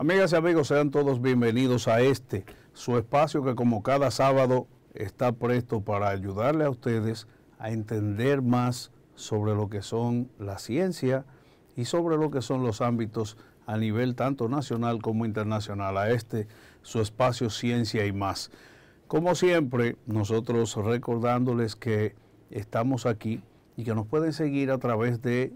Amigas y amigos, sean todos bienvenidos a su espacio que como cada sábado está presto para ayudarle a ustedes a entender más sobre lo que son la ciencia y sobre lo que son los ámbitos a nivel tanto nacional como internacional, a su espacio Ciencia y Más. Como siempre, nosotros recordándoles que estamos aquí y que nos pueden seguir a través de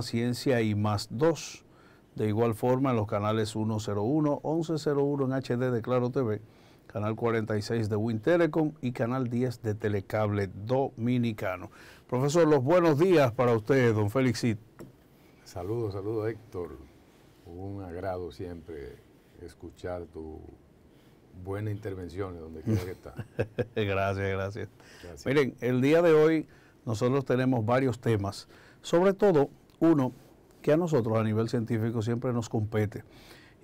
@Ciencia y Más 2. De igual forma, en los canales 101, 1101 en HD de Claro TV, canal 46 de Win Telecom y canal 10 de Telecable Dominicano. Profesor, los buenos días para usted, don Félix. Saludos, Héctor. Un agrado siempre escuchar tu buena intervención donde quiera que está. Gracias. Miren, el día de hoy nosotros tenemos varios temas, sobre todo uno que a nosotros a nivel científico siempre nos compete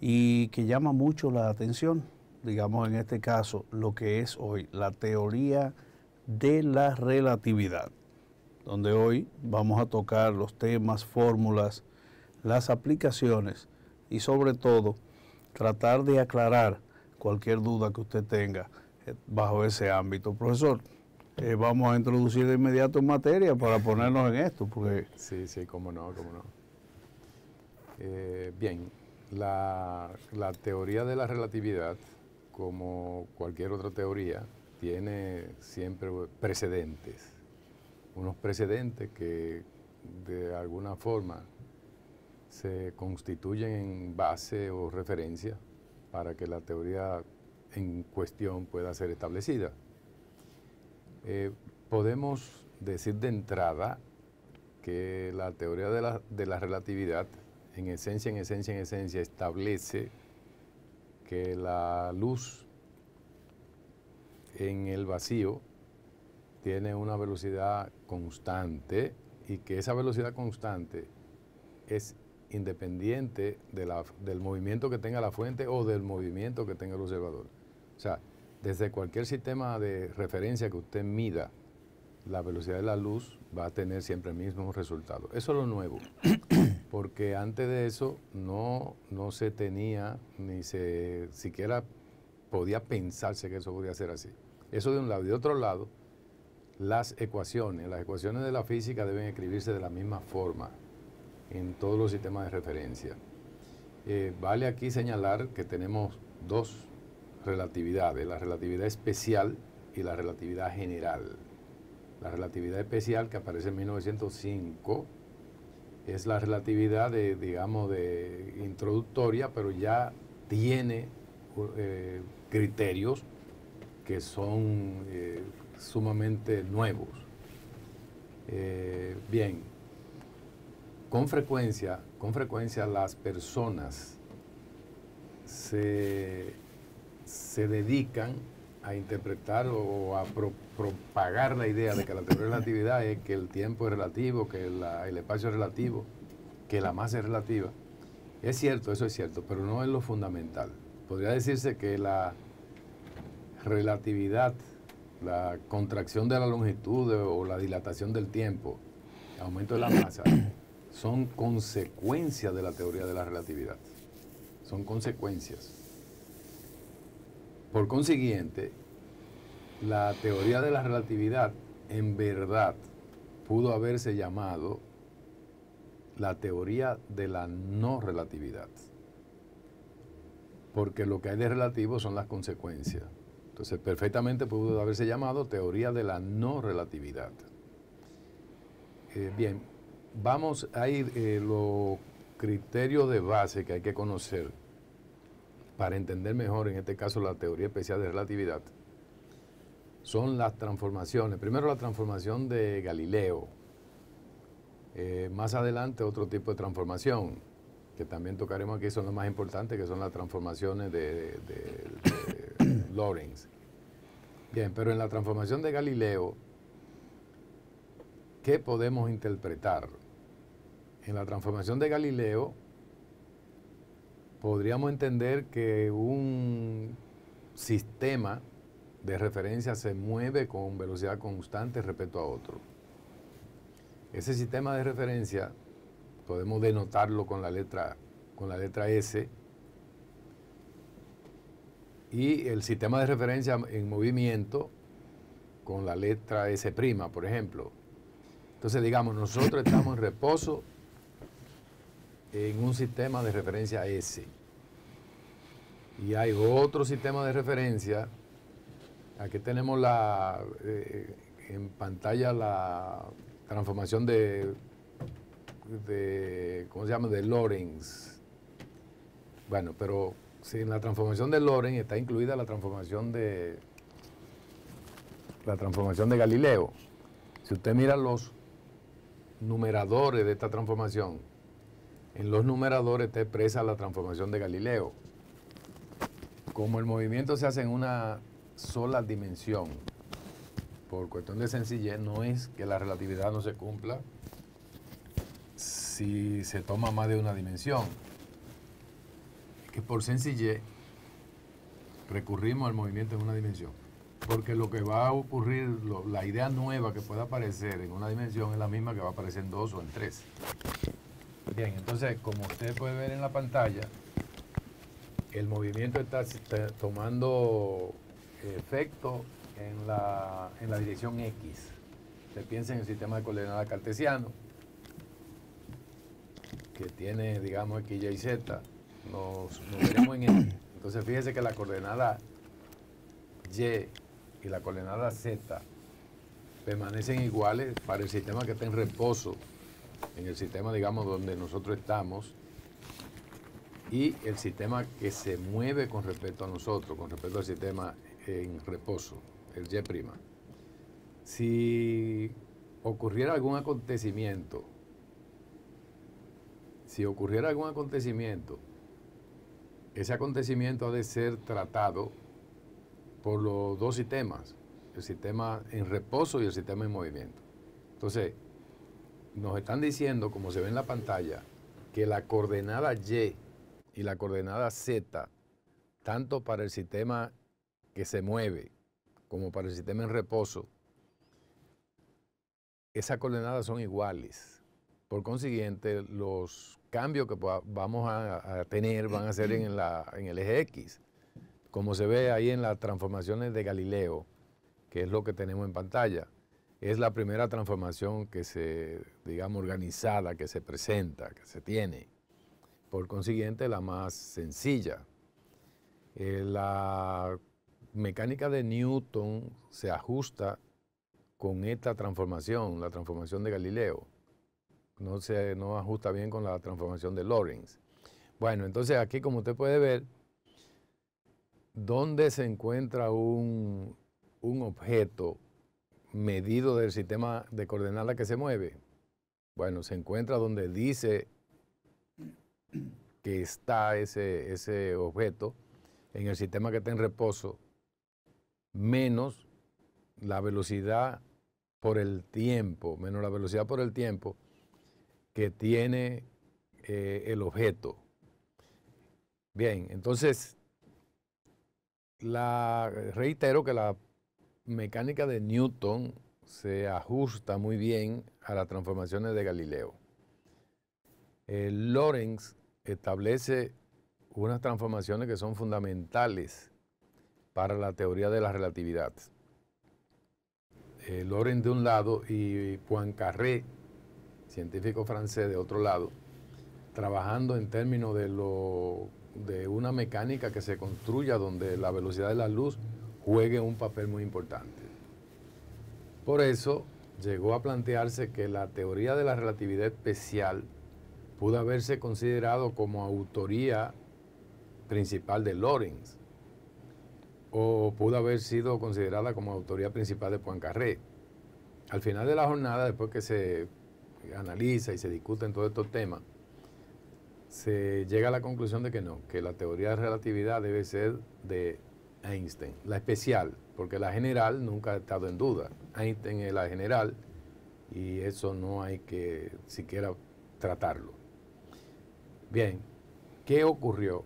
y que llama mucho la atención, digamos en este caso, lo que es hoy la teoría de la relatividad, donde hoy vamos a tocar los temas, fórmulas, las aplicaciones y sobre todo tratar de aclarar cualquier duda que usted tenga bajo ese ámbito. Profesor, vamos a introducir de inmediato en materia para ponernos en esto, porque... Sí, cómo no. Bien, la teoría de la relatividad, como cualquier otra teoría, tiene siempre precedentes. Unos precedentes que de alguna forma se constituyen en base o referencia para que la teoría en cuestión pueda ser establecida. Podemos decir de entrada que la teoría de la relatividad en esencia establece que la luz en el vacío tiene una velocidad constante y que esa velocidad constante es independiente del movimiento que tenga la fuente o del movimiento que tenga el observador. O sea, desde cualquier sistema de referencia que usted mida, la velocidad de la luz va a tener siempre el mismo resultado. Eso es lo nuevo, porque antes de eso no se tenía, ni siquiera podía pensarse que eso podía ser así. Eso de un lado. Y de otro lado, las ecuaciones de la física deben escribirse de la misma forma en todos los sistemas de referencia. Vale aquí señalar que tenemos dos relatividades, la relatividad especial y la relatividad general. La relatividad especial, que aparece en 1905, es la relatividad de introductoria, pero ya tiene criterios que son sumamente nuevos. Bien, con frecuencia las personas se dedican a interpretar o a propagar la idea de que la teoría de la relatividad es que el tiempo es relativo, que el espacio es relativo, que la masa es relativa. Es cierto, eso es cierto, pero no es lo fundamental. Podría decirse que la relatividad, la contracción de la longitud o la dilatación del tiempo, el aumento de la masa, son consecuencias de la teoría de la relatividad. Son consecuencias. Por consiguiente, la teoría de la relatividad en verdad pudo haberse llamado la teoría de la no relatividad, porque lo que hay de relativo son las consecuencias. Entonces, perfectamente pudo haberse llamado teoría de la no relatividad. Bien, vamos a ir los criterios de base que hay que conocer para entender mejor, en este caso, la teoría especial de relatividad. Son las transformaciones. Primero, la transformación de Galileo. Más adelante, otro tipo de transformación, que también tocaremos aquí, son las más importantes, que son las transformaciones de Lorentz. Bien, pero en la transformación de Galileo, ¿qué podemos interpretar? En la transformación de Galileo, podríamos entender que un sistema de referencia se mueve con velocidad constante respecto a otro. Ese sistema de referencia podemos denotarlo con la letra S, y el sistema de referencia en movimiento con la letra S', por ejemplo. Entonces, digamos, nosotros estamos en reposo en un sistema de referencia S. Y hay otro sistema de referencia. Aquí tenemos en pantalla la transformación de ¿cómo se llama? De Lorentz. Bueno, pero si en la transformación de Lorentz está incluida la transformación de Galileo. Si usted mira los numeradores de esta transformación, en los numeradores está expresa la transformación de Galileo. Como el movimiento se hace en una sola dimensión, por cuestión de sencillez, no es que la relatividad no se cumpla si se toma más de una dimensión. Es que por sencillez recurrimos al movimiento en una dimensión. Porque lo que va a ocurrir, la idea nueva que pueda aparecer en una dimensión es la misma que va a aparecer en 2 o en 3. Bien, entonces, como usted puede ver en la pantalla, el movimiento está tomando efecto en la dirección X. Usted piensa en el sistema de coordenadas cartesiano, que tiene, digamos, X, Y, Z. Nos veremos en él. Entonces, fíjese que la coordenada Y y la coordenada Z permanecen iguales para el sistema que está en reposo, en el sistema, digamos, donde nosotros estamos, y el sistema que se mueve con respecto a nosotros, con respecto al sistema en reposo, el Y'. Si ocurriera algún acontecimiento, ese acontecimiento ha de ser tratado por los dos sistemas, el sistema en reposo y el sistema en movimiento. Entonces, nos están diciendo, como se ve en la pantalla, que la coordenada Y y la coordenada Z, tanto para el sistema que se mueve como para el sistema en reposo, esas coordenadas son iguales. Por consiguiente, los cambios que vamos a tener van a ser en el eje X, como se ve ahí en las transformaciones de Galileo, que es lo que tenemos en pantalla. Es la primera transformación que digamos, organizada, que se presenta, que se tiene. Por consiguiente, la más sencilla. La mecánica de Newton se ajusta con esta transformación, la transformación de Galileo. No ajusta bien con la transformación de Lorentz. Bueno, entonces aquí, como usted puede ver, ¿dónde se encuentra un objeto medido del sistema de coordenadas que se mueve? Bueno, se encuentra donde dice que está ese objeto en el sistema que está en reposo, menos la velocidad por el tiempo, que tiene el objeto. Bien, entonces, reitero que la mecánica de Newton se ajusta muy bien a las transformaciones de Galileo. Lorentz establece unas transformaciones que son fundamentales para la teoría de la relatividad. Lorentz de un lado y Poincaré, científico francés, de otro lado, trabajando en términos de una mecánica que se construya donde la velocidad de la luz juegue un papel muy importante. Por eso llegó a plantearse que la teoría de la relatividad especial pudo haberse considerado como autoría principal de Lorentz, o pudo haber sido considerada como autoría principal de Poincaré. Al final de la jornada, después que se analiza y se discuten todos estos temas, se llega a la conclusión de que no, que la teoría de relatividad debe ser de Einstein, la especial, porque la general nunca ha estado en duda. Einstein es la general y eso no hay que siquiera tratarlo. Bien, ¿qué ocurrió?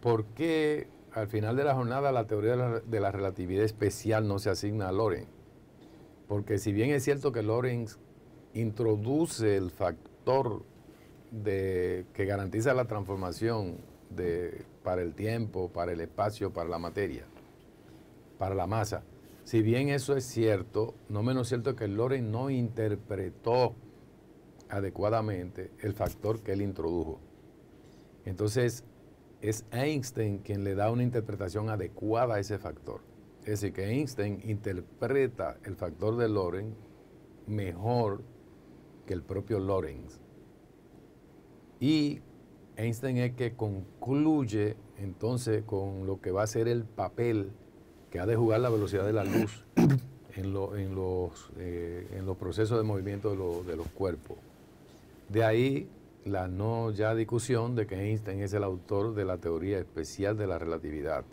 ¿Por qué al final de la jornada la teoría de la relatividad especial no se asigna a Lorentz? Porque si bien es cierto que Lorentz introduce el factor que garantiza la transformación para el tiempo, para el espacio, para la materia, para la masa. Si bien eso es cierto, no menos cierto que Lorentz no interpretó adecuadamente el factor que él introdujo. Entonces, es Einstein quien le da una interpretación adecuada a ese factor. Es decir, que Einstein interpreta el factor de Lorentz mejor que el propio Lorentz. Y Einstein es que concluye entonces con lo que va a ser el papel que ha de jugar la velocidad de la luz en los procesos de movimiento de los cuerpos. De ahí la no ya discusión de que Einstein es el autor de la teoría especial de la relatividad.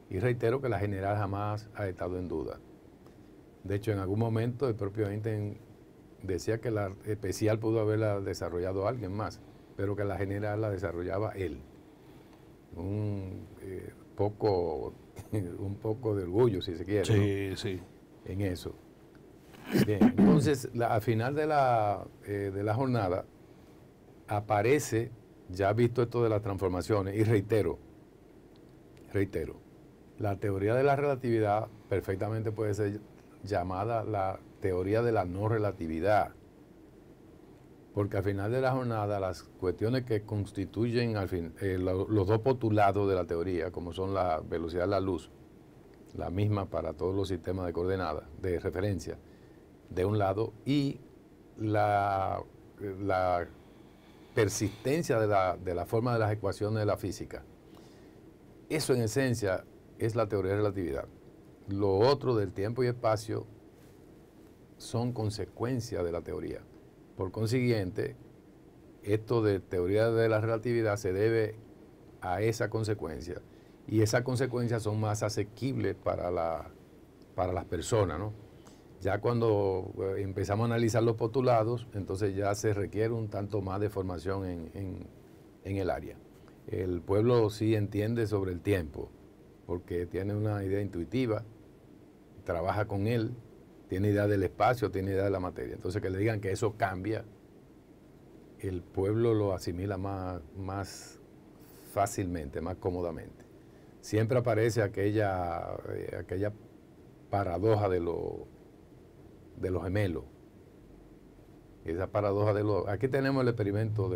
Y reitero que la general jamás ha estado en duda. De hecho, en algún momento el propio Einstein decía que la especial pudo haberla desarrollado alguien más, pero que la general la desarrollaba él. Un poco de orgullo, si se quiere, Sí, ¿no? sí. En eso. Bien, entonces, al final de la jornada, aparece, ya visto esto de las transformaciones, y reitero, la teoría de la relatividad perfectamente puede ser llamada la teoría de la no relatividad, porque al final de la jornada las cuestiones que constituyen los dos postulados de la teoría, como son la velocidad de la luz, la misma para todos los sistemas de coordenadas, de referencia, de un lado, y la persistencia de la forma de las ecuaciones de la física. Eso en esencia es la teoría de relatividad. Lo otro del tiempo y espacio son consecuencias de la teoría. Por consiguiente, esto de teoría de la relatividad se debe a esa consecuencia, y esas consecuencias son más asequibles para las personas, ¿no? Ya cuando empezamos a analizar los postulados, entonces ya se requiere un tanto más de formación en el área. El pueblo sí entiende sobre el tiempo, porque tiene una idea intuitiva, trabaja con él, tiene idea del espacio, tiene idea de la materia. Entonces que le digan que eso cambia, el pueblo lo asimila más fácilmente, más cómodamente. Siempre aparece aquella paradoja de los gemelos. Esa paradoja de los... Aquí tenemos el experimento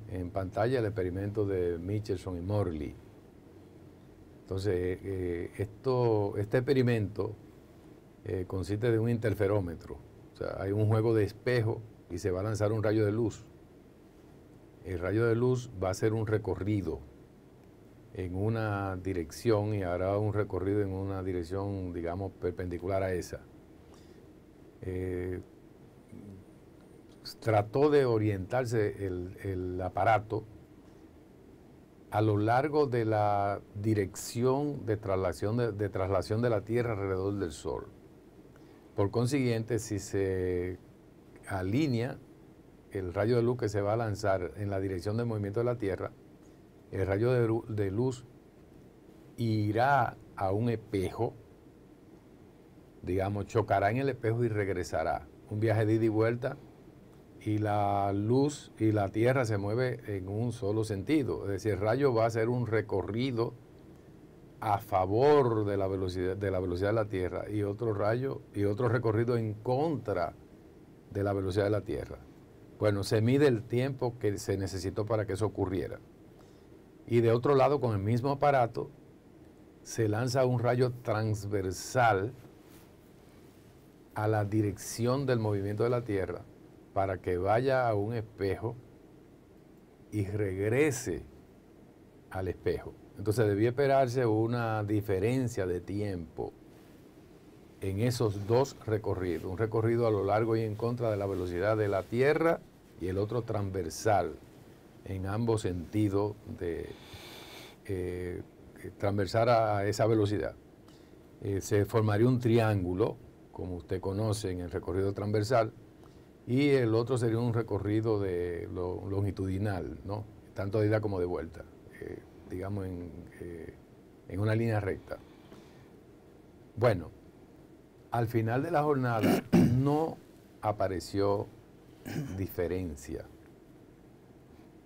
en pantalla, el experimento de Michelson y Morley. Entonces, este experimento consiste de un interferómetro. O sea, hay un juego de espejo y se va a lanzar un rayo de luz. El rayo de luz va a hacer un recorrido en una dirección y hará un recorrido en una dirección, digamos, perpendicular a esa. Trató de orientarse el aparato a lo largo de la dirección de traslación de la Tierra alrededor del Sol. Por consiguiente, si se alinea el rayo de luz que se va a lanzar en la dirección del movimiento de la Tierra, el rayo de luz irá a un espejo, digamos, chocará en el espejo y regresará. Un viaje de ida y vuelta, y la luz y la Tierra se mueve en un solo sentido. Es decir, el rayo va a hacer un recorrido a favor de la velocidad de la Tierra, y otro recorrido en contra de la velocidad de la Tierra. Bueno, se mide el tiempo que se necesitó para que eso ocurriera. Y de otro lado, con el mismo aparato, se lanza un rayo transversal a la dirección del movimiento de la Tierra para que vaya a un espejo y regrese al espejo. Entonces debía esperarse una diferencia de tiempo en esos dos recorridos, un recorrido a lo largo y en contra de la velocidad de la Tierra y el otro transversal en ambos sentidos, transversal a esa velocidad. Se formaría un triángulo, como usted conoce, en el recorrido transversal, y el otro sería un recorrido longitudinal, ¿no? Tanto de ida como de vuelta, digamos en una línea recta. Bueno, al final de la jornada no apareció diferencia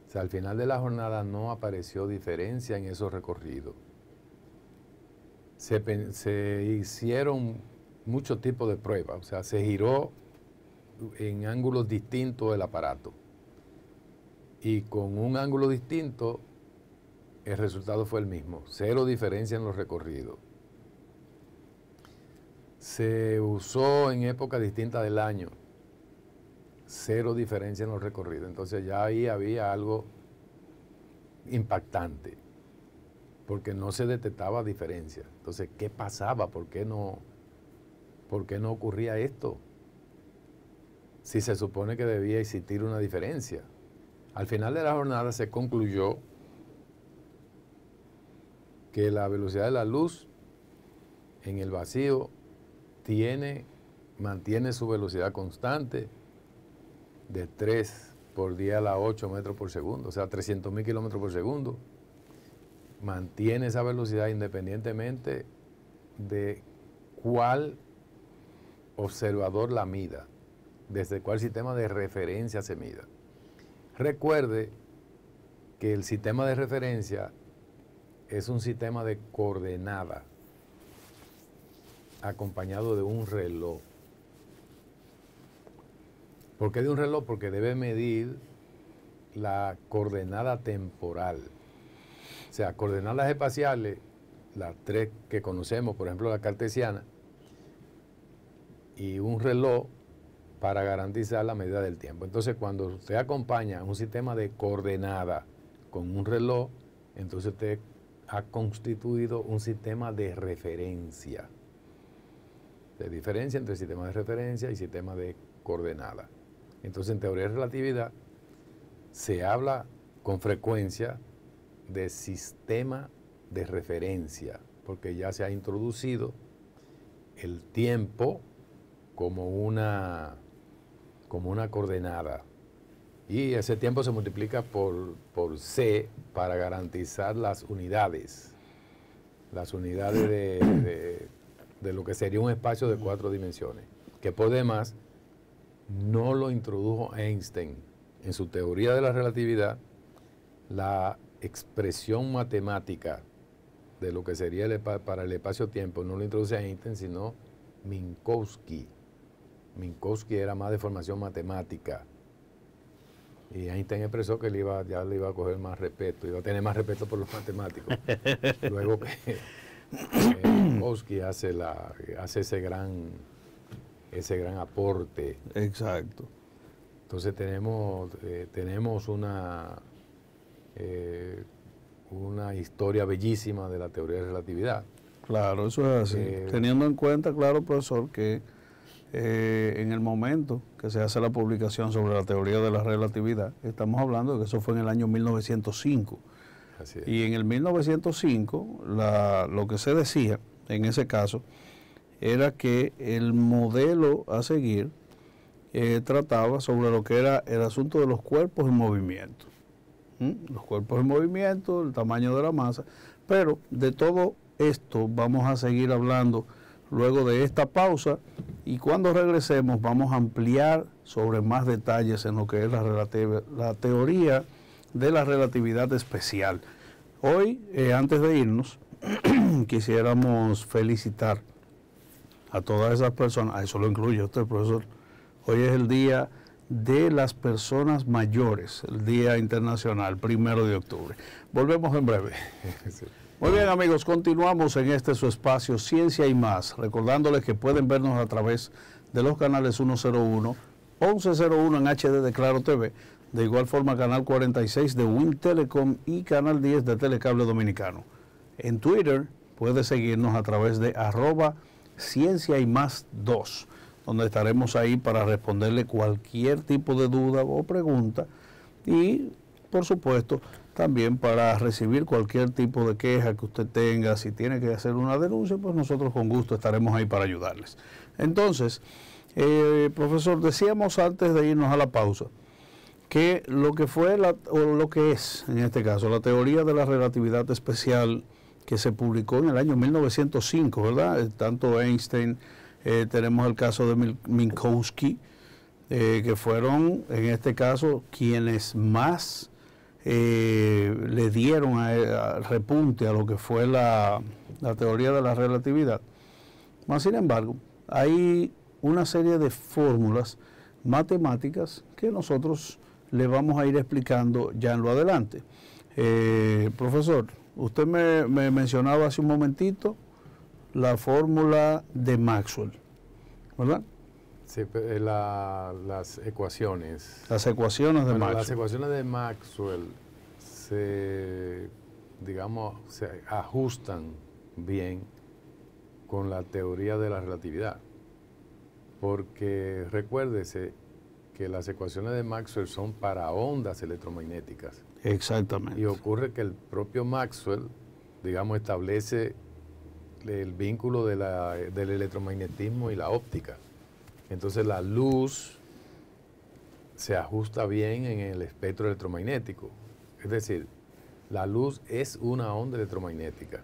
O sea, al final de la jornada no apareció diferencia en esos recorridos. Se hicieron muchos tipos de pruebas, o sea, se giró en ángulos distintos el aparato. Y con un ángulo distinto, el resultado fue el mismo, 0 diferencia en los recorridos. Se usó en épocas distintas del año, 0 diferencia en los recorridos. Entonces ya ahí había algo impactante, porque no se detectaba diferencia. Entonces, ¿qué pasaba? ¿Por qué no ocurría esto? Si se supone que debía existir una diferencia. Al final de la jornada se concluyó que la velocidad de la luz en el vacío mantiene su velocidad constante de 3 por 10 a la 8 metros por segundo, o sea, 300.000 kilómetros por segundo. Mantiene esa velocidad independientemente de cuál observador la mida, desde cuál sistema de referencia se mida. Recuerde que el sistema de referencia es un sistema de coordenada acompañado de un reloj. ¿Por qué de un reloj? Porque debe medir la coordenada temporal. O sea, coordenadas espaciales, las 3 que conocemos, por ejemplo la cartesiana, y un reloj para garantizar la medida del tiempo. Entonces, cuando usted acompaña un sistema de coordenada con un reloj, entonces usted ha constituido un sistema de referencia. De diferencia entre sistema de referencia y sistema de coordenada. Entonces, en teoría de relatividad, se habla con frecuencia de sistema de referencia, porque ya se ha introducido el tiempo como una coordenada. Y ese tiempo se multiplica por C para garantizar las unidades de lo que sería un espacio de 4 dimensiones, que por demás no lo introdujo Einstein. En su teoría de la relatividad, la expresión matemática de lo que sería para el espacio-tiempo no lo introduce Einstein, sino Minkowski. Minkowski era más de formación matemática. Y Einstein expresó que ya le iba a coger más respeto, iba a tener más respeto por los matemáticos. Luego que Minkowski hace ese gran aporte. Exacto. Entonces tenemos una historia bellísima de la teoría de relatividad. Claro, eso es así. Teniendo en cuenta, claro, profesor, que en el momento que se hace la publicación sobre la teoría de la relatividad, estamos hablando de que eso fue en el año 1905. Así es. Y en el 1905, lo que se decía en ese caso era que el modelo a seguir trataba sobre lo que era el asunto de los cuerpos en movimiento. Los cuerpos en movimiento, el tamaño de la masa, pero de todo esto vamos a seguir hablando luego de esta pausa, y cuando regresemos vamos a ampliar sobre más detalles en lo que es la teoría de la relatividad especial. Hoy, antes de irnos, quisiéramos felicitar a todas esas personas, a eso lo incluye usted, profesor. Hoy es el Día de las Personas Mayores, el Día Internacional, 1 de octubre. Volvemos en breve. Sí. Muy bien, amigos, continuamos en su espacio Ciencia y Más, recordándoles que pueden vernos a través de los canales 101, 1101 en HD de Claro TV, de igual forma canal 46 de Win Telecom y canal 10 de Telecable Dominicano. En Twitter puede seguirnos a través de @Ciencia y Más 2, donde estaremos ahí para responderle cualquier tipo de duda o pregunta, y por supuesto también para recibir cualquier tipo de queja que usted tenga. Si tiene que hacer una denuncia, pues nosotros con gusto estaremos ahí para ayudarles. Entonces, profesor, decíamos antes de irnos a la pausa que lo que fue lo que es, en este caso, la teoría de la relatividad especial, que se publicó en el año 1905, ¿verdad? Tanto Einstein, tenemos el caso de Minkowski, que fueron, en este caso, quienes más le dieron repunte a lo que fue la teoría de la relatividad. Mas, sin embargo, hay una serie de fórmulas matemáticas que nosotros le vamos a ir explicando ya en lo adelante. Profesor, usted me mencionaba hace un momentito la fórmula de Maxwell, ¿verdad? Sí, las ecuaciones. Las ecuaciones de Maxwell. Las ecuaciones de Maxwell se ajustan bien con la teoría de la relatividad. Porque recuérdese que las ecuaciones de Maxwell son para ondas electromagnéticas. Exactamente. Y ocurre que el propio Maxwell, establece el vínculo del electromagnetismo y la óptica. Entonces la luz se ajusta bien en el espectro electromagnético. Es decir, la luz es una onda electromagnética.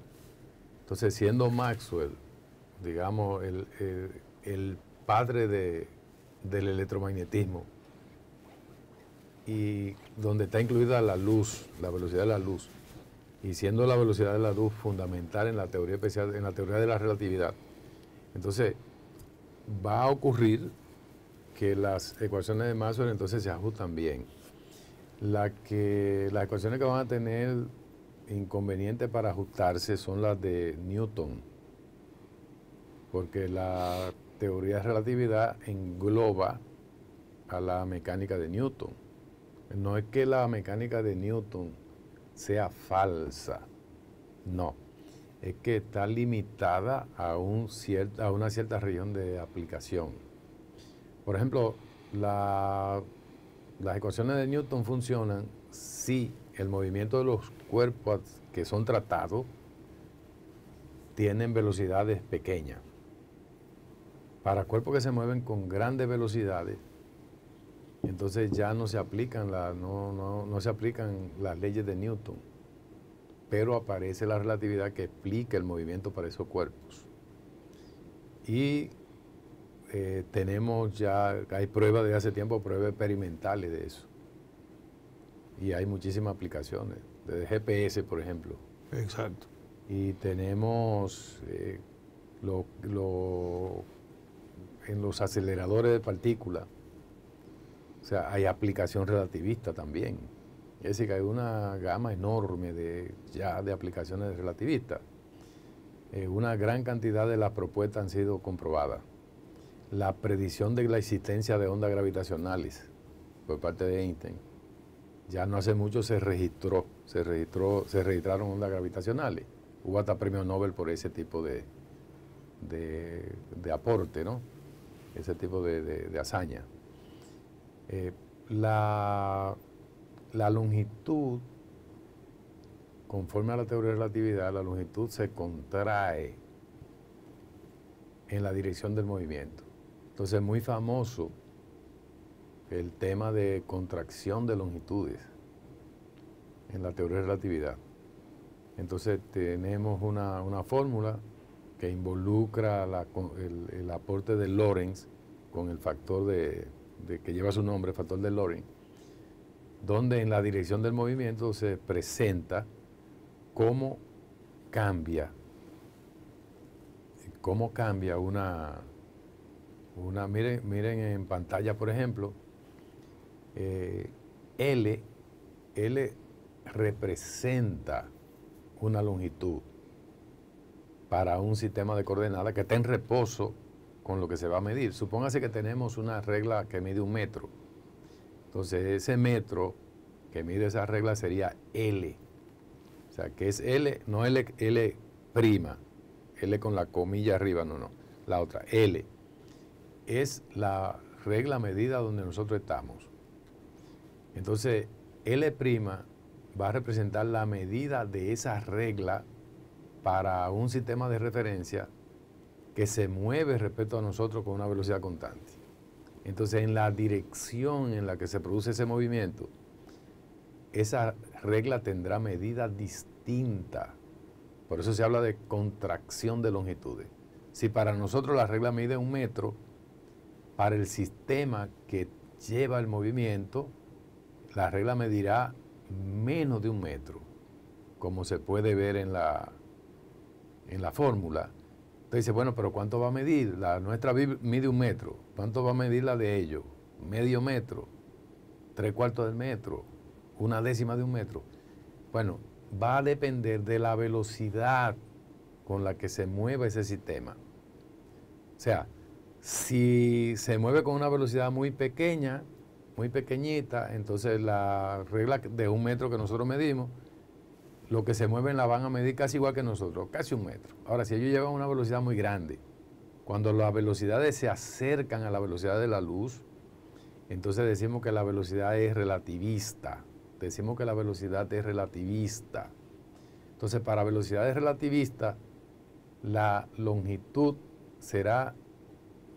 Entonces, siendo Maxwell, el padre del electromagnetismo, y donde está incluida la luz, la velocidad de la luz, y siendo la velocidad de la luz fundamental en la teoría especial, en la teoría de la relatividad, entonces va a ocurrir que las ecuaciones de Maxwell entonces se ajustan bien. Las ecuaciones que van a tener inconvenientes para ajustarse son las de Newton, porque la teoría de relatividad engloba a la mecánica de Newton. No es que la mecánica de Newton sea falsa, no, es que está limitada a una cierta región de aplicación. Por ejemplo, las ecuaciones de Newton funcionan si el movimiento de los cuerpos que son tratados tienen velocidades pequeñas. Para cuerpos que se mueven con grandes velocidades, entonces ya no se aplican no se aplican las leyes de Newton, pero aparece la relatividad que explica el movimiento para esos cuerpos. Y hay pruebas de hace tiempo, pruebas experimentales de eso. Y hay muchísimas aplicaciones, desde GPS, por ejemplo. Exacto. Y tenemos en los aceleradores de partículas, o sea, hay aplicación relativista también. Es decir, que hay una gama enorme de aplicaciones relativistas. Una gran cantidad de las propuestas han sido comprobadas. La predicción de la existencia de ondas gravitacionales por parte de Einstein, ya no hace mucho se registraron ondas gravitacionales. Hubo hasta premio Nobel por ese tipo de aporte, ¿no? Ese tipo de hazaña. La longitud, conforme a la teoría de relatividad, la longitud se contrae en la dirección del movimiento. Entonces es muy famoso el tema de contracción de longitudes en la teoría de relatividad. Entonces tenemos una fórmula que involucra el aporte de Lorentz con el factor que lleva su nombre, el factor de Lorentz, donde en la dirección del movimiento se presenta cómo cambia miren en pantalla, por ejemplo, L representa una longitud para un sistema de coordenadas que está en reposo con lo que se va a medir. Supóngase que tenemos una regla que mide 1 metro. Entonces ese metro que mide esa regla sería L. O sea, que es L, no L prima, L con la comilla arriba, no. La otra, L. Es la regla medida donde nosotros estamos. Entonces, L' va a representar la medida de esa regla para un sistema de referencia que se mueve respecto a nosotros con una velocidad constante. Entonces, en la dirección en la que se produce ese movimiento, esa regla tendrá medida distinta. Por eso se habla de contracción de longitudes. Si para nosotros la regla mide 1 metro, para el sistema que lleva el movimiento, la regla medirá menos de 1 metro, como se puede ver en la fórmula. Entonces dice, bueno, pero ¿cuánto va a medir? La nuestra mide 1 metro. ¿Cuánto va a medir la de ellos? Medio metro, 3/4 del metro, 1/10 de 1 metro. Bueno, va a depender de la velocidad con la que se mueva ese sistema. O sea, si se mueve con una velocidad muy pequeña, muy pequeñita, entonces la regla de 1 metro que nosotros medimos, lo que se mueven la van a medir casi igual que nosotros, casi 1 metro. Ahora, si ellos llevan una velocidad muy grande, cuando las velocidades se acercan a la velocidad de la luz, entonces decimos que la velocidad es relativista. Decimos que la velocidad es relativista. Entonces, para velocidades relativistas, la longitud será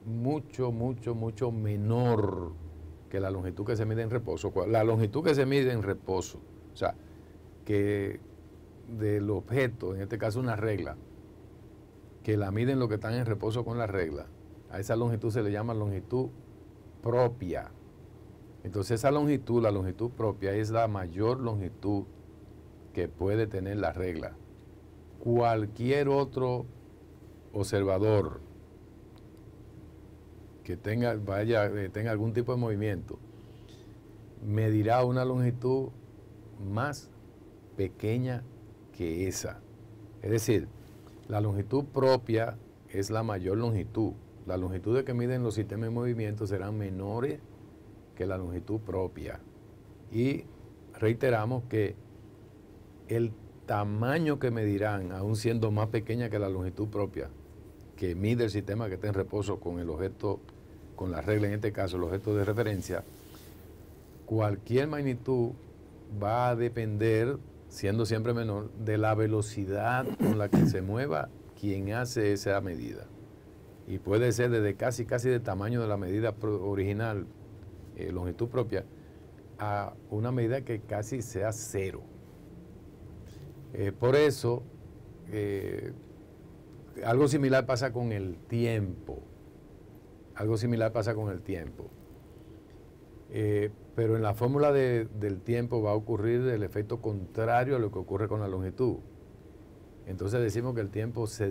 mucho, mucho, mucho menor que la longitud que se mide en reposo. La longitud que se mide en reposo, o sea, que del objeto, en este caso una regla, que la miden los que están en reposo con la regla, a esa longitud se le llama longitud propia. Entonces esa longitud, la longitud propia, es la mayor longitud que puede tener la regla. Cualquier otro observador que tenga algún tipo de movimiento medirá una longitud más pequeña que esa. Es decir, la longitud propia es la mayor longitud. Las longitudes que miden los sistemas de movimiento serán menores que la longitud propia. Y reiteramos que el tamaño que medirán, aun siendo más pequeña que la longitud propia, que mide el sistema que está en reposo con el objeto, con la regla, en este caso el objeto de referencia, cualquier magnitud va a depender, siendo siempre menor, de la velocidad con la que se mueva quien hace esa medida. Y puede ser desde casi del tamaño de la medida original, longitud propia, a una medida que casi sea 0. Por eso, algo similar pasa con el tiempo. Algo similar pasa con el tiempo. Pero en la fórmula del tiempo va a ocurrir el efecto contrario a lo que ocurre con la longitud. Entonces decimos que el tiempo se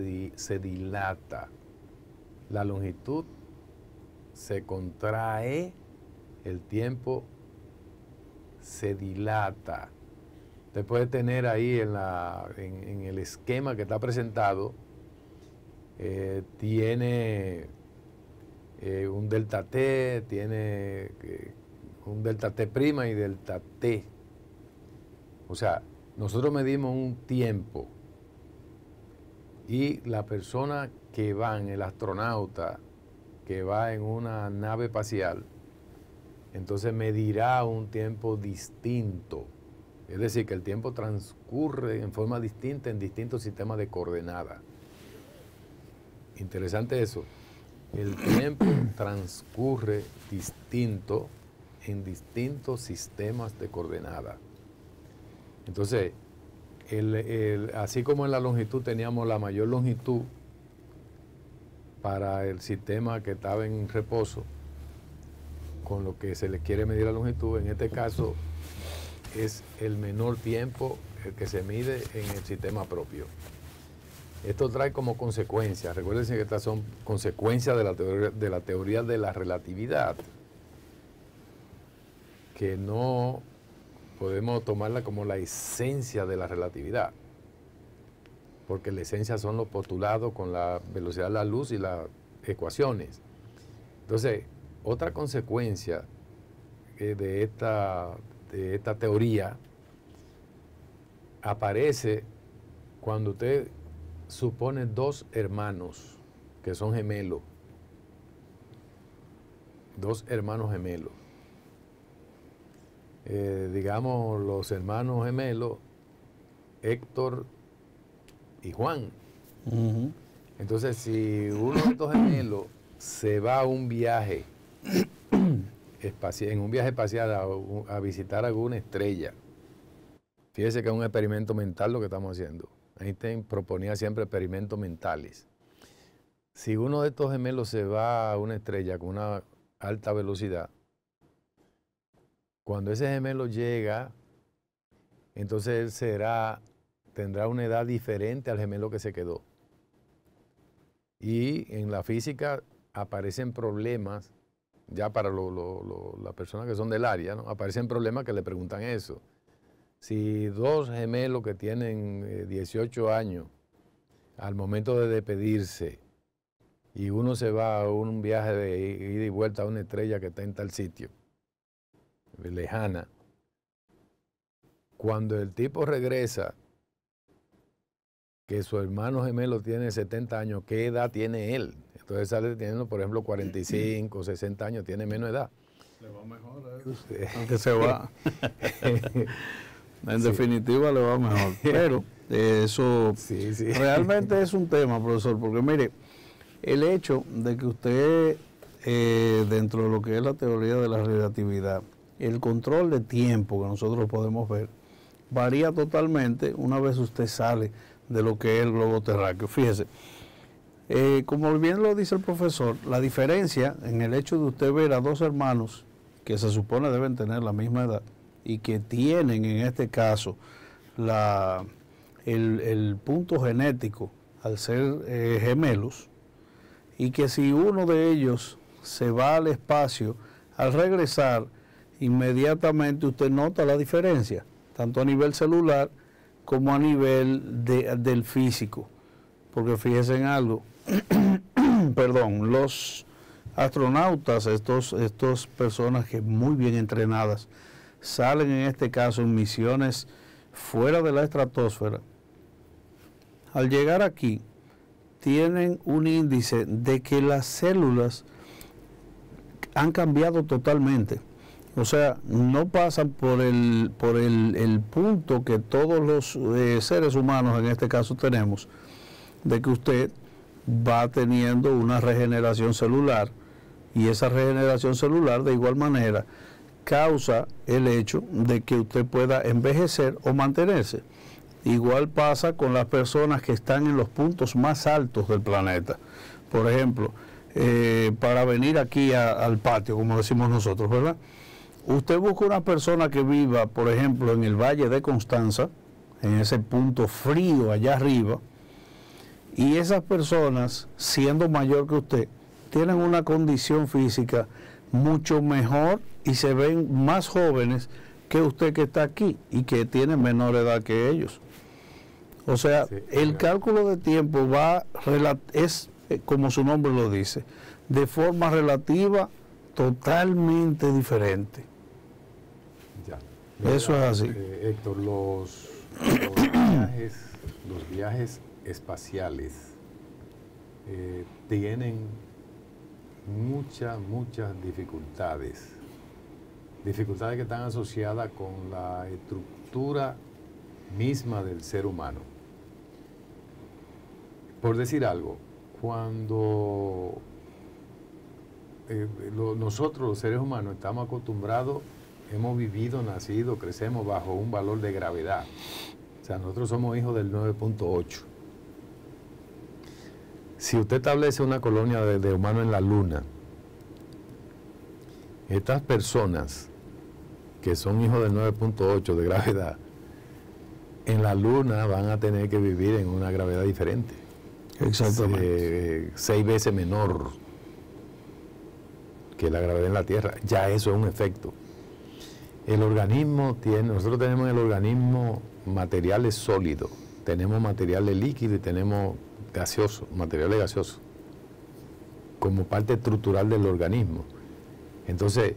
dilata. La longitud se contrae, el tiempo se dilata. Usted puede tener ahí en el esquema que está presentado, tiene un delta T, tiene un delta T' y delta T. O sea, nosotros medimos un tiempo y la persona que va, el astronauta que va en una nave espacial, entonces medirá un tiempo distinto. Es decir, que el tiempo transcurre en forma distinta en distintos sistemas de coordenadas. Interesante eso. El tiempo transcurre distinto en distintos sistemas de coordenadas. Entonces, así como en la longitud teníamos la mayor longitud para el sistema que estaba en reposo, con lo que se le quiere medir la longitud, en este caso es el menor tiempo el que se mide en el sistema propio. Esto trae como consecuencia, recuérdense que estas son consecuencias de la teoría de la relatividad, que no podemos tomarla como la esencia de la relatividad, porque la esencia son los postulados con la velocidad de la luz y las ecuaciones. Entonces, otra consecuencia de esta teoría aparece cuando usted supone dos hermanos que son gemelos, dos hermanos gemelos. Digamos los hermanos gemelos Héctor y Juan. Uh-huh. Entonces, si uno de estos gemelos se va a un viaje espacial, a visitar alguna estrella, fíjese que es un experimento mental lo que estamos haciendo. Einstein proponía siempre experimentos mentales. Si uno de estos gemelos se va a una estrella con una alta velocidad, cuando ese gemelo llega entonces él tendrá una edad diferente al gemelo que se quedó. Y en la física aparecen problemas, ya para las personas que son del área, ¿no? Aparecen problemas que le preguntan eso. Si dos gemelos que tienen 18 años, al momento de despedirse, y uno se va a un viaje de ida y vuelta a una estrella que está en tal sitio, lejana, cuando el tipo regresa, que su hermano gemelo tiene 70 años, ¿qué edad tiene él? Entonces sale teniendo, por ejemplo, 45, 60 años, tiene menos edad. Le va mejor a él, aunque se va. En definitiva le va mejor. Pero eso realmente es un tema, profesor, porque mire, el hecho de que usted, dentro de lo que es la teoría de la relatividad, el control de tiempo que nosotros podemos ver, varía totalmente una vez usted sale de lo que es el globo terráqueo. Fíjese, como bien lo dice el profesor, la diferencia en el hecho de usted ver a dos hermanos que se supone deben tener la misma edad y que tienen en este caso el punto genético al ser gemelos, y que si uno de ellos se va al espacio, al regresar, inmediatamente usted nota la diferencia, tanto a nivel celular como a nivel del físico. Porque fíjense en algo, perdón, los astronautas, estos personas que muy bien entrenadas, salen en este caso en misiones fuera de la estratosfera. Al llegar aquí, tienen un índice de que las células han cambiado totalmente. O sea, no pasan por el punto que todos los seres humanos en este caso tenemos, de que usted va teniendo una regeneración celular, y esa regeneración celular de igual manera causa el hecho de que usted pueda envejecer o mantenerse. Igual pasa con las personas que están en los puntos más altos del planeta. Por ejemplo, para venir aquí al patio, como decimos nosotros, ¿verdad? Usted busca una persona que viva, por ejemplo, en el Valle de Constanza, en ese punto frío allá arriba, y esas personas, siendo mayor que usted, tienen una condición física mucho mejor y se ven más jóvenes que usted que está aquí y que tiene menor edad que ellos. O sea, el cálculo de tiempo es, como su nombre lo dice, de forma relativa totalmente diferente. Ya. Eso es así. Héctor, los viajes espaciales tienen muchas dificultades que están asociadas con la estructura misma del ser humano. Por decir algo, cuando nosotros los seres humanos estamos acostumbrados, hemos vivido, nacido, crecemos bajo un valor de gravedad. O sea, nosotros somos hijos del 9.8. Si usted establece una colonia de humanos en la Luna, estas personas que son hijos del 9.8 de gravedad, en la Luna van a tener que vivir en una gravedad diferente. Exactamente. 6 veces menor que la gravedad en la Tierra. Ya eso es un efecto. El organismo nosotros tenemos en el organismo materiales sólidos, tenemos materiales líquidos y tenemos materiales gaseosos, como parte estructural del organismo. Entonces,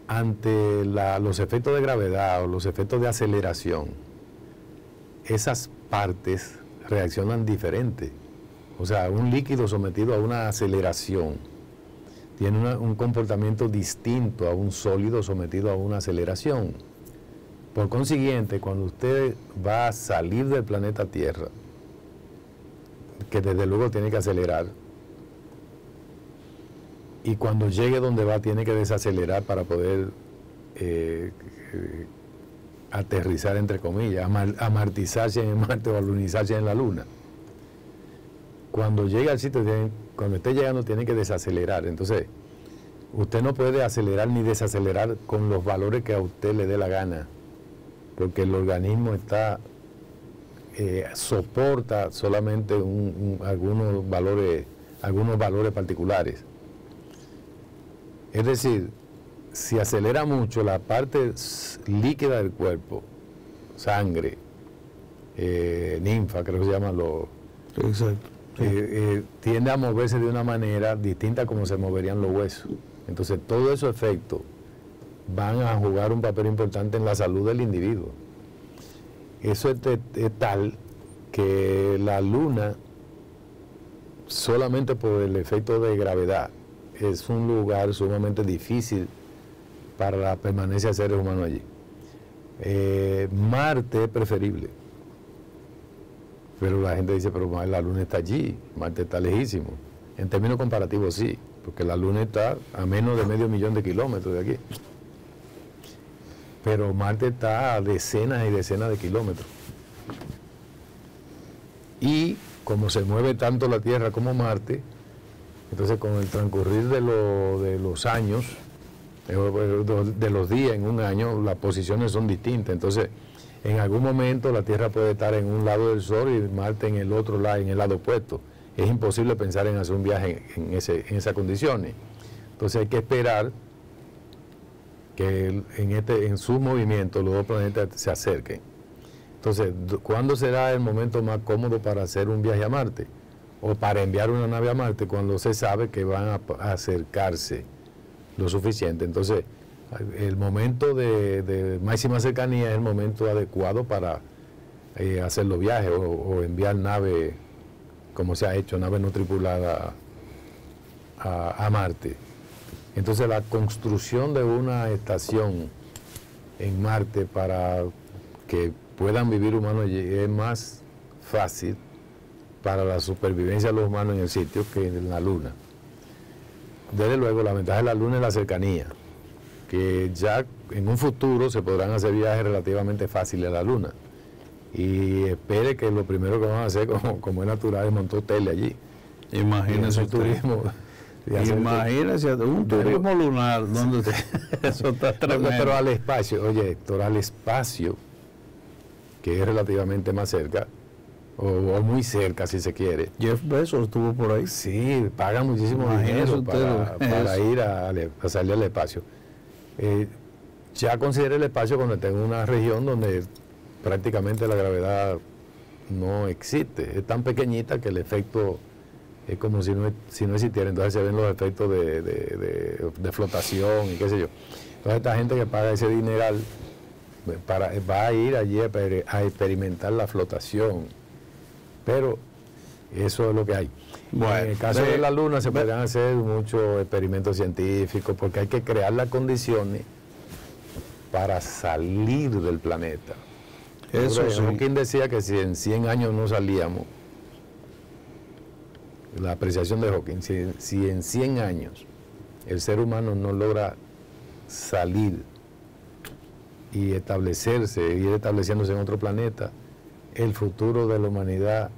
ante los efectos de gravedad o los efectos de aceleración, esas partes reaccionan diferente. O sea, un líquido sometido a una aceleración tiene un comportamiento distinto a un sólido sometido a una aceleración. Por consiguiente, cuando usted va a salir del planeta Tierra, que desde luego tiene que acelerar, y cuando llegue donde va tiene que desacelerar para poder aterrizar, entre comillas, amartizarse en Marte o alunizarse en la Luna. Cuando llegue al sitio, cuando esté llegando tiene que desacelerar. Entonces, usted no puede acelerar ni desacelerar con los valores que a usted le dé la gana, porque el organismo soporta solamente algunos valores particulares. Es decir, si acelera mucho la parte líquida del cuerpo, sangre, ninfa, creo que se llaman los... Exacto. Tiende a moverse de una manera distinta a como se moverían los huesos. Entonces, todos esos efectos van a jugar un papel importante en la salud del individuo. Eso es tal que la luna, solamente por el efecto de gravedad, es un lugar sumamente difícil para la permanencia de seres humanos allí. Marte es preferible, pero la gente dice, pero la luna está allí, Marte está lejísimo. En términos comparativos sí, porque la luna está a menos de 500.000 de kilómetros de aquí, pero Marte está a decenas y decenas de kilómetros. Y como se mueve tanto la Tierra como Marte, entonces con el transcurrir de los años, de los días en un año, las posiciones son distintas. Entonces, en algún momento la Tierra puede estar en un lado del Sol y Marte en el otro lado, en el lado opuesto. Es imposible pensar en hacer un viaje en esas condiciones. Entonces hay que esperar que en su movimiento los dos planetas se acerquen. Entonces, ¿cuándo será el momento más cómodo para hacer un viaje a Marte? O para enviar una nave a Marte, cuando se sabe que van a acercarse lo suficiente. Entonces, el momento de máxima cercanía es el momento adecuado para hacer los viajes o enviar naves, como se ha hecho, naves no tripuladas a Marte. Entonces, la construcción de una estación en Marte para que puedan vivir humanos allí es más fácil para la supervivencia de los humanos en el sitio que en la Luna. Desde luego, la ventaja de la Luna es la cercanía, que ya en un futuro se podrán hacer viajes relativamente fáciles a la Luna. Y espere que lo primero que van a hacer, como es natural, es montar hoteles allí. Imagínese el turismo. Imagínese un turismo lunar donde eso está tremendo. Pero al espacio, oye, Héctor, al espacio, que es relativamente más cerca, o muy cerca si se quiere. Jeff Bezos estuvo por ahí. Sí, pagan muchísimo dinero para ir a salir al espacio. Ya considere el espacio cuando esté en una región donde prácticamente la gravedad no existe. Es tan pequeñita que el efecto es como si no existiera. Entonces se ven los efectos de flotación y qué sé yo. Entonces esta gente que paga ese dineral va a ir allí a experimentar la flotación. Pero eso es lo que hay. Bueno, en el caso de la Luna se podrían hacer muchos experimentos científicos porque hay que crear las condiciones para salir del planeta. Eso sí. Hawking decía que si en 100 años no salíamos, la apreciación de Hawking, si en 100 años el ser humano no logra salir y establecerse, ir estableciéndose en otro planeta, el futuro de la humanidad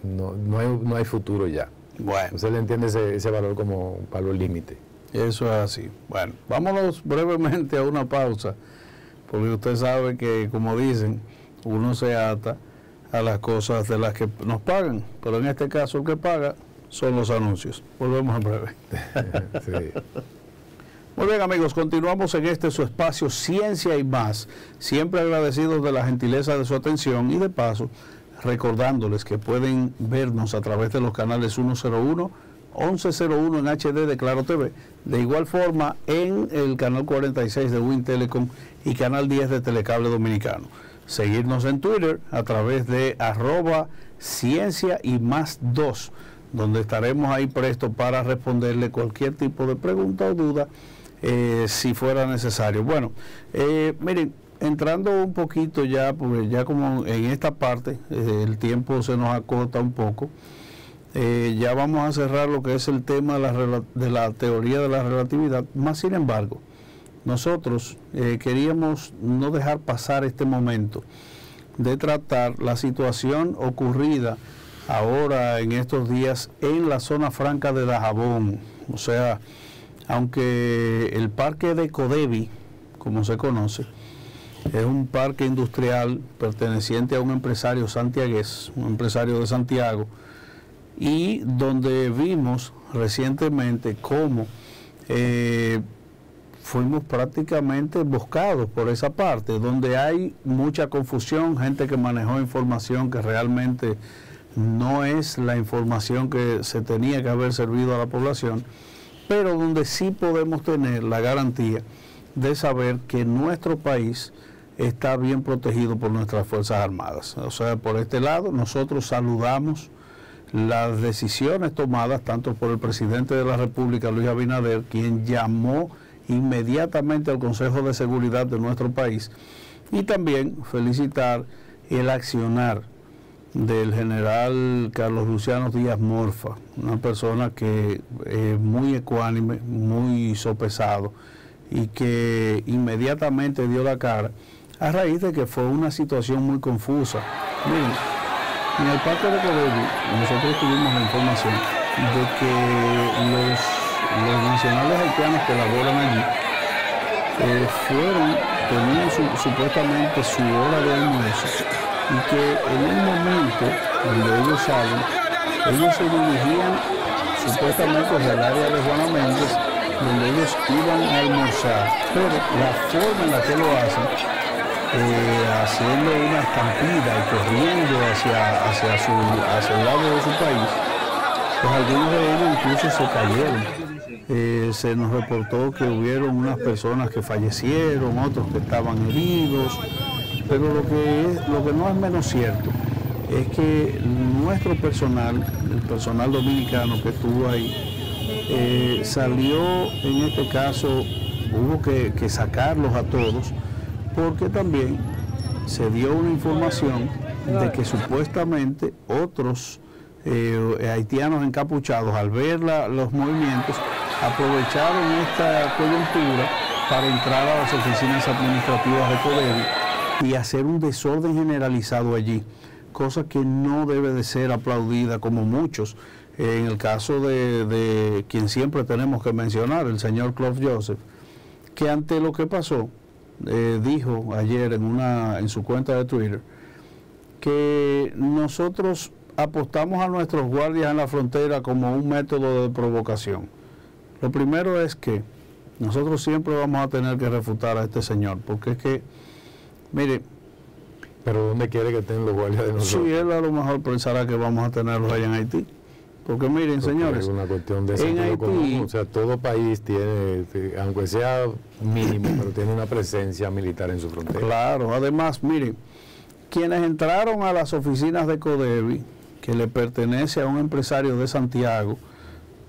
no hay futuro ya. Bueno, usted le entiende ese valor como un valor límite. Eso es así. Bueno, vámonos brevemente a una pausa, porque usted sabe que, como dicen, uno se ata a las cosas de las que nos pagan, pero en este caso el que paga son los anuncios. Volvemos en breve. Sí. Muy bien, amigos, continuamos en su espacio Ciencia y Más, siempre agradecidos de la gentileza de su atención y de paso recordándoles que pueden vernos a través de los canales 101, 1101 en HD de Claro TV, de igual forma en el canal 46 de Win Telecom y canal 10 de Telecable Dominicano. Seguirnos en Twitter a través de @Ciencia y Más 2, donde estaremos ahí prestos para responderle cualquier tipo de pregunta o duda si fuera necesario. Bueno, miren, entrando un poquito ya, porque ya como en esta parte el tiempo se nos acorta un poco, ya vamos a cerrar lo que es el tema de la teoría de la relatividad. Más sin embargo, nosotros queríamos no dejar pasar este momento de tratar la situación ocurrida ahora en estos días en la zona franca de Dajabón. O sea, aunque el parque de Codevi, como se conoce, Es un parque industrial perteneciente a un empresario santiagués, un empresario de Santiago, y donde vimos recientemente cómo fuimos prácticamente emboscados por esa parte, donde hay mucha confusión, gente que manejó información que realmente no es la información que se tenía que haber servido a la población, pero donde sí podemos tener la garantía de saber que nuestro país está bien protegido por nuestras Fuerzas Armadas. O sea, por este lado, nosotros saludamos las decisiones tomadas tanto por el presidente de la República, Luis Abinader, quien llamó inmediatamente al Consejo de Seguridad de nuestro país, y también felicitar el accionar del general Carlos Luciano Díaz Morfa, una persona que es muy ecuánime, muy sopesado, y que inmediatamente dio la cara a raíz de que fue una situación muy confusa. Miren, en el parque de Codevi nosotros tuvimos la información de que los nacionales haitianos que laboran allí tenían supuestamente su hora de almuerzo, y que en el momento donde ellos salen, ellos se dirigían supuestamente al área de Juana Méndez, donde ellos iban a almorzar, pero la forma en la que lo hacen, haciendo una estampida y corriendo hacia el lado de su país, pues algunos de ellos incluso se cayeron. Se nos reportó que hubieron unas personas que fallecieron, otros que estaban heridos, pero lo que no es menos cierto es que nuestro personal, el personal dominicano que estuvo ahí, salió, en este caso, hubo que sacarlos a todos, porque también se dio una información de que supuestamente otros haitianos encapuchados, al ver los movimientos, aprovecharon esta coyuntura para entrar a las oficinas administrativas de Codevi y hacer un desorden generalizado allí, cosa que no debe de ser aplaudida como muchos. En el caso de quien siempre tenemos que mencionar, el señor Claude Joseph, que ante lo que pasó, dijo ayer en su cuenta de Twitter que nosotros apostamos a nuestros guardias en la frontera como un método de provocación. Lo primero es que nosotros siempre vamos a tener que refutar a este señor, porque es que, mire... ¿Pero dónde quiere que estén los guardias de nosotros? Sí, él a lo mejor pensará que vamos a tenerlos allá en Haití. Porque miren, señores, es una cuestión de sentido común. O sea, todo país tiene, aunque sea mínimo, pero tiene una presencia militar en su frontera. Claro, además, miren, quienes entraron a las oficinas de Codevi, que le pertenece a un empresario de Santiago,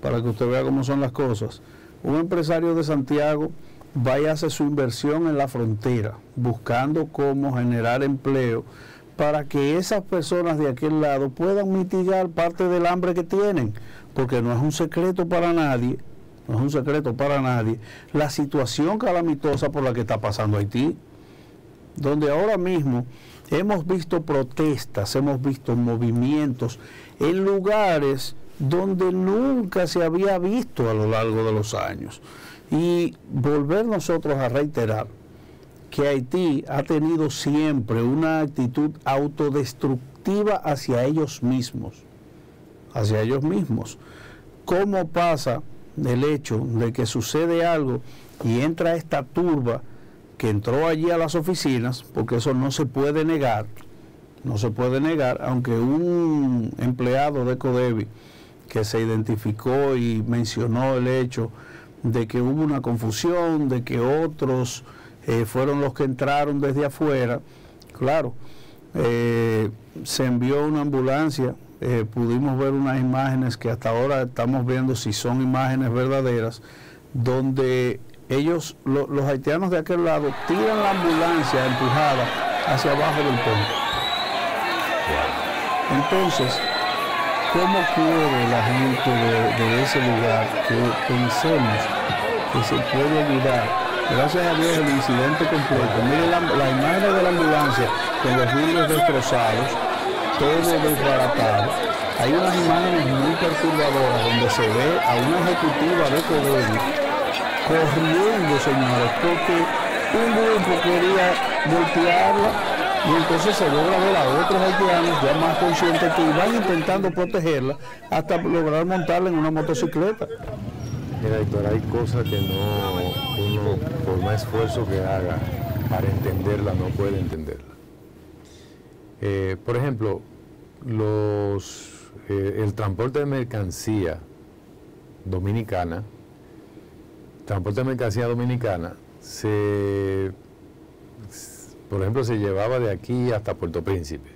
para que usted vea cómo son las cosas, un empresario de Santiago vaya a hacer su inversión en la frontera, buscando cómo generar empleo, para que esas personas de aquel lado puedan mitigar parte del hambre que tienen, porque no es un secreto para nadie, la situación calamitosa por la que está pasando Haití, donde ahora mismo hemos visto protestas, hemos visto movimientos en lugares donde nunca se había visto a lo largo de los años. Y volver nosotros a reiterar que Haití ha tenido siempre una actitud autodestructiva hacia ellos mismos. ¿Cómo pasa el hecho de que sucede algo y entra esta turba que entró allí a las oficinas? Porque eso no se puede negar, aunque un empleado de Codevi que se identificó y mencionó el hecho de que hubo una confusión, de que otros fueron los que entraron desde afuera. Claro, se envió una ambulancia, pudimos ver unas imágenes que hasta ahora estamos viendo si son imágenes verdaderas, donde ellos, los haitianos de aquel lado, tiran la ambulancia empujada hacia abajo del puente. Entonces, ¿cómo quiere la gente de ese lugar que pensemos que se puede ayudar? Gracias a Dios el incidente completo. Miren la imagen de la ambulancia con los vidrios destrozados, todo desbaratado. Hay unas imágenes muy perturbadoras donde se ve a una ejecutiva de Codevi corriendo, señores, porque un grupo quería voltearla y entonces se logra ver a otros haitianos ya más conscientes que iban intentando protegerla hasta lograr montarla en una motocicleta. Mira, Héctor, hay cosas que uno, por más esfuerzo que haga para entenderla, no puede entenderla. Por ejemplo, el transporte de mercancía dominicana, por ejemplo, se llevaba de aquí hasta Puerto Príncipe.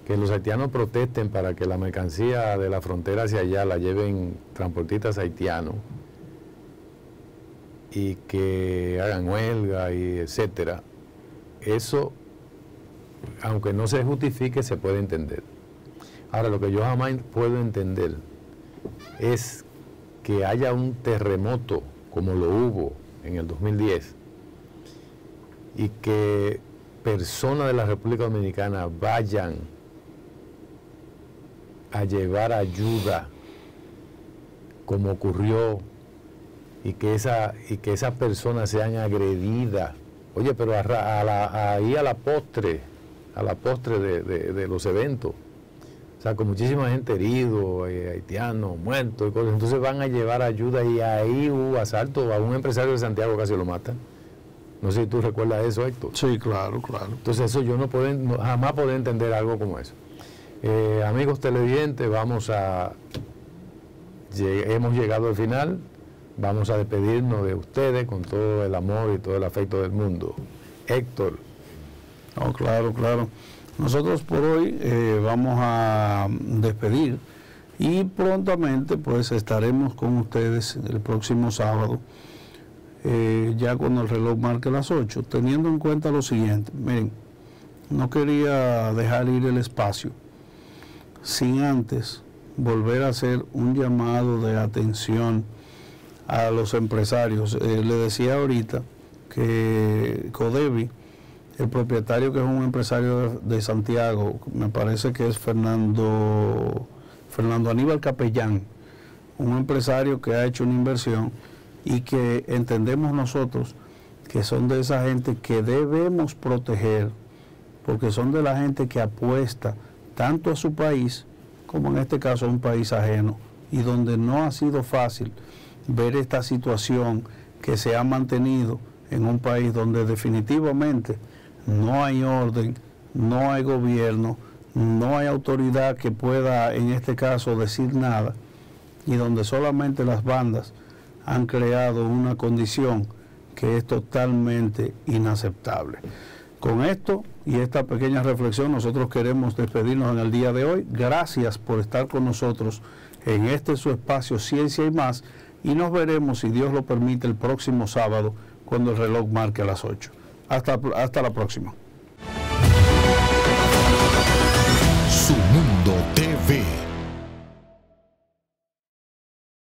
Que los haitianos protesten para que la mercancía de la frontera hacia allá la lleven transportistas haitianos y que hagan huelga y etcétera. Eso, aunque no se justifique, se puede entender. Ahora, lo que yo jamás puedo entender es que haya un terremoto como lo hubo en el 2010 y que personas de la República Dominicana vayan a llevar ayuda como ocurrió y que esas personas sean agredidas. Oye, pero ahí a la postre de los eventos, o sea, con muchísima gente herido, haitianos, muertos y cosas, entonces van a llevar ayuda y ahí hubo asalto a un empresario de Santiago, casi lo matan. No sé si tú recuerdas eso, Héctor. Sí, claro, claro. Entonces eso yo jamás podré entender algo como eso. Amigos televidentes, hemos llegado al final, vamos a despedirnos de ustedes con todo el amor y todo el afecto del mundo. Héctor. Oh, claro, claro. Nosotros por hoy vamos a despedir y prontamente pues estaremos con ustedes el próximo sábado, ya cuando el reloj marque las 8, teniendo en cuenta lo siguiente. Miren, no quería dejar ir el espacio sin antes volver a hacer un llamado de atención a los empresarios. Le decía ahorita que Codevi, el propietario, que es un empresario de Santiago, me parece que es Fernando Aníbal Capellán, un empresario que ha hecho una inversión y que entendemos nosotros que son de esa gente que debemos proteger, porque son de la gente que apuesta tanto a su país como en este caso a un país ajeno, y donde no ha sido fácil ver esta situación que se ha mantenido en un país donde definitivamente no hay orden, no hay gobierno, no hay autoridad que pueda en este caso decir nada, y donde solamente las bandas han creado una condición que es totalmente inaceptable. Con esto y esta pequeña reflexión nosotros queremos despedirnos en el día de hoy. Gracias por estar con nosotros en este su espacio Ciencia y Más, y nos veremos, si Dios lo permite, el próximo sábado cuando el reloj marque las 8. Hasta la próxima.